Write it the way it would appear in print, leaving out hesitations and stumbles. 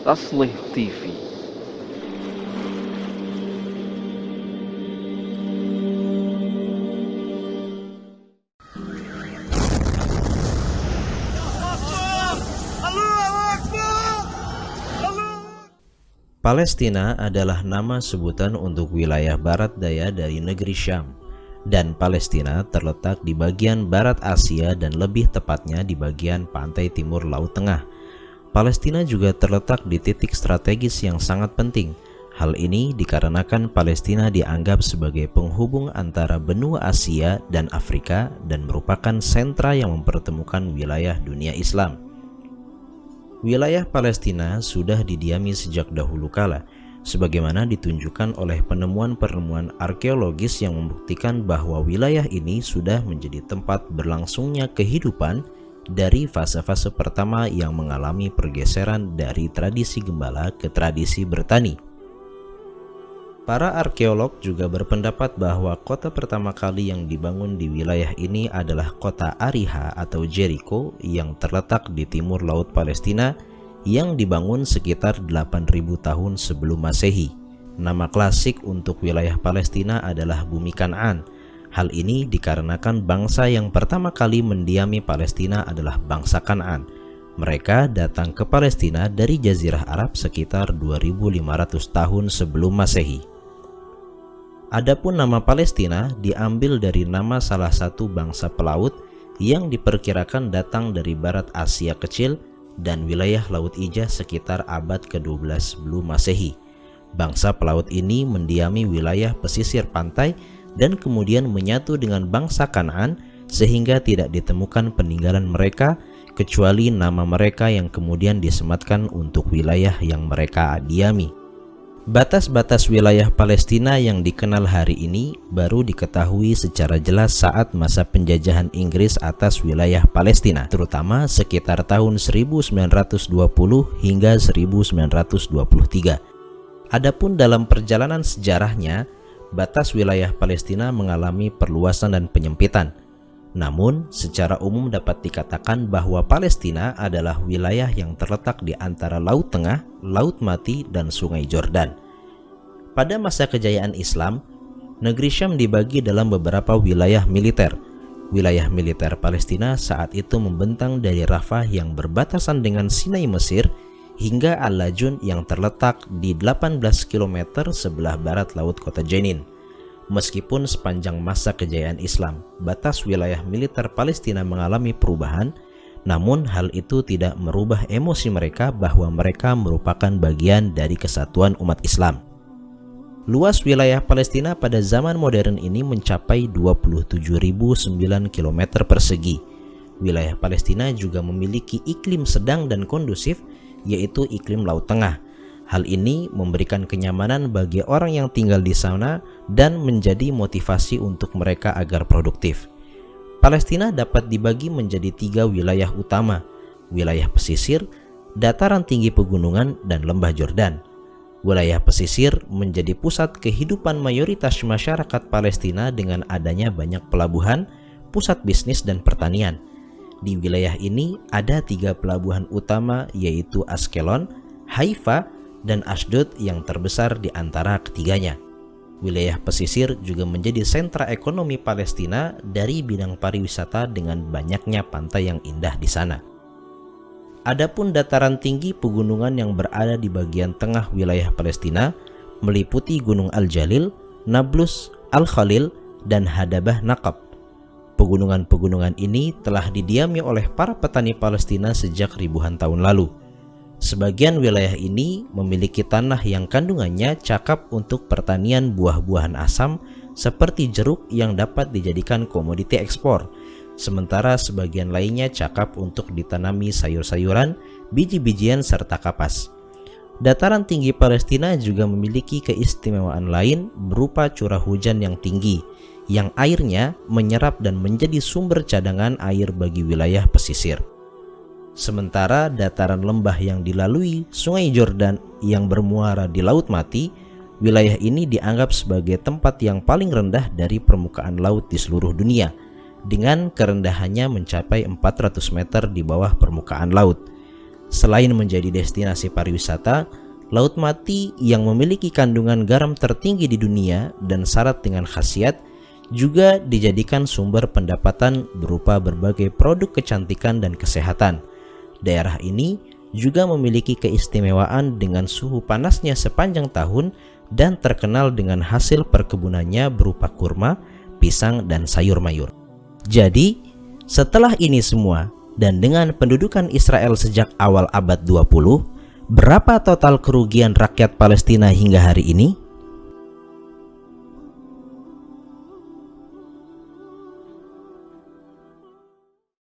Taslih TV. Palestina adalah nama sebutan untuk wilayah barat daya dari negeri Syam, dan Palestina terletak di bagian barat Asia dan lebih tepatnya di bagian pantai timur Laut Tengah. Palestina juga terletak di titik strategis yang sangat penting. Hal ini dikarenakan Palestina dianggap sebagai penghubung antara benua Asia dan Afrika dan merupakan sentra yang mempertemukan wilayah dunia Islam. Wilayah Palestina sudah didiami sejak dahulu kala, sebagaimana ditunjukkan oleh penemuan-penemuan arkeologis yang membuktikan bahwa wilayah ini sudah menjadi tempat berlangsungnya kehidupan dari fase-fase pertama yang mengalami pergeseran dari tradisi gembala ke tradisi bertani. Para arkeolog juga berpendapat bahwa kota pertama kali yang dibangun di wilayah ini adalah kota Ariha atau Jericho yang terletak di timur laut Palestina yang dibangun sekitar 8.000 tahun sebelum Masehi. Nama klasik untuk wilayah Palestina adalah Bumi Kan'an. Hal ini dikarenakan bangsa yang pertama kali mendiami Palestina adalah bangsa Kan'an. Mereka datang ke Palestina dari Jazirah Arab sekitar 2.500 tahun sebelum Masehi. Adapun nama Palestina diambil dari nama salah satu bangsa pelaut yang diperkirakan datang dari barat Asia Kecil dan wilayah Laut Ijah sekitar abad ke-12 sebelum Masehi. Bangsa pelaut ini mendiami wilayah pesisir pantai dan kemudian menyatu dengan bangsa Kan'an sehingga tidak ditemukan peninggalan mereka kecuali nama mereka yang kemudian disematkan untuk wilayah yang mereka diami. Batas-batas wilayah Palestina yang dikenal hari ini baru diketahui secara jelas saat masa penjajahan Inggris atas wilayah Palestina, terutama sekitar tahun 1920 hingga 1923. Adapun dalam perjalanan sejarahnya, batas wilayah Palestina mengalami perluasan dan penyempitan. Namun, secara umum dapat dikatakan bahwa Palestina adalah wilayah yang terletak di antara Laut Tengah, Laut Mati, dan Sungai Jordan. Pada masa kejayaan Islam, negeri Syam dibagi dalam beberapa wilayah militer. Wilayah militer Palestina saat itu membentang dari Rafah yang berbatasan dengan Sinai Mesir hingga Al-Lajun yang terletak di 18 km sebelah barat laut kota Jenin. Meskipun sepanjang masa kejayaan Islam, batas wilayah militer Palestina mengalami perubahan, namun hal itu tidak merubah emosi mereka bahwa mereka merupakan bagian dari kesatuan umat Islam. Luas wilayah Palestina pada zaman modern ini mencapai 27.009 km persegi. Wilayah Palestina juga memiliki iklim sedang dan kondusif, yaitu iklim Laut Tengah. Hal ini memberikan kenyamanan bagi orang yang tinggal di sana dan menjadi motivasi untuk mereka agar produktif. Palestina dapat dibagi menjadi 3 wilayah utama, wilayah pesisir, dataran tinggi pegunungan, dan lembah Jordan. Wilayah pesisir menjadi pusat kehidupan mayoritas masyarakat Palestina dengan adanya banyak pelabuhan, pusat bisnis, dan pertanian. Di wilayah ini ada 3 pelabuhan utama yaitu Askelon, Haifa, dan Ashdod yang terbesar di antara ketiganya. Wilayah pesisir juga menjadi sentra ekonomi Palestina dari bidang pariwisata dengan banyaknya pantai yang indah di sana. Adapun dataran tinggi pegunungan yang berada di bagian tengah wilayah Palestina meliputi Gunung Al-Jalil, Nablus, Al-Khalil, dan Hadabah Naqab. Pegunungan-pegunungan ini telah didiami oleh para petani Palestina sejak ribuan tahun lalu. Sebagian wilayah ini memiliki tanah yang kandungannya cakap untuk pertanian buah-buahan asam seperti jeruk yang dapat dijadikan komoditi ekspor, sementara sebagian lainnya cakap untuk ditanami sayur-sayuran, biji-bijian, serta kapas. Dataran tinggi Palestina juga memiliki keistimewaan lain berupa curah hujan yang tinggi, yang airnya menyerap dan menjadi sumber cadangan air bagi wilayah pesisir. Sementara dataran lembah yang dilalui Sungai Jordan yang bermuara di Laut Mati, wilayah ini dianggap sebagai tempat yang paling rendah dari permukaan laut di seluruh dunia, dengan kerendahannya mencapai 400 meter di bawah permukaan laut. Selain menjadi destinasi pariwisata, Laut Mati yang memiliki kandungan garam tertinggi di dunia dan syarat dengan khasiat juga dijadikan sumber pendapatan berupa berbagai produk kecantikan dan kesehatan. Daerah ini juga memiliki keistimewaan dengan suhu panasnya sepanjang tahun dan terkenal dengan hasil perkebunannya berupa kurma, pisang, dan sayur mayur. Jadi, setelah ini semua, dan dengan pendudukan Israel sejak awal abad 20, berapa total kerugian rakyat Palestina hingga hari ini?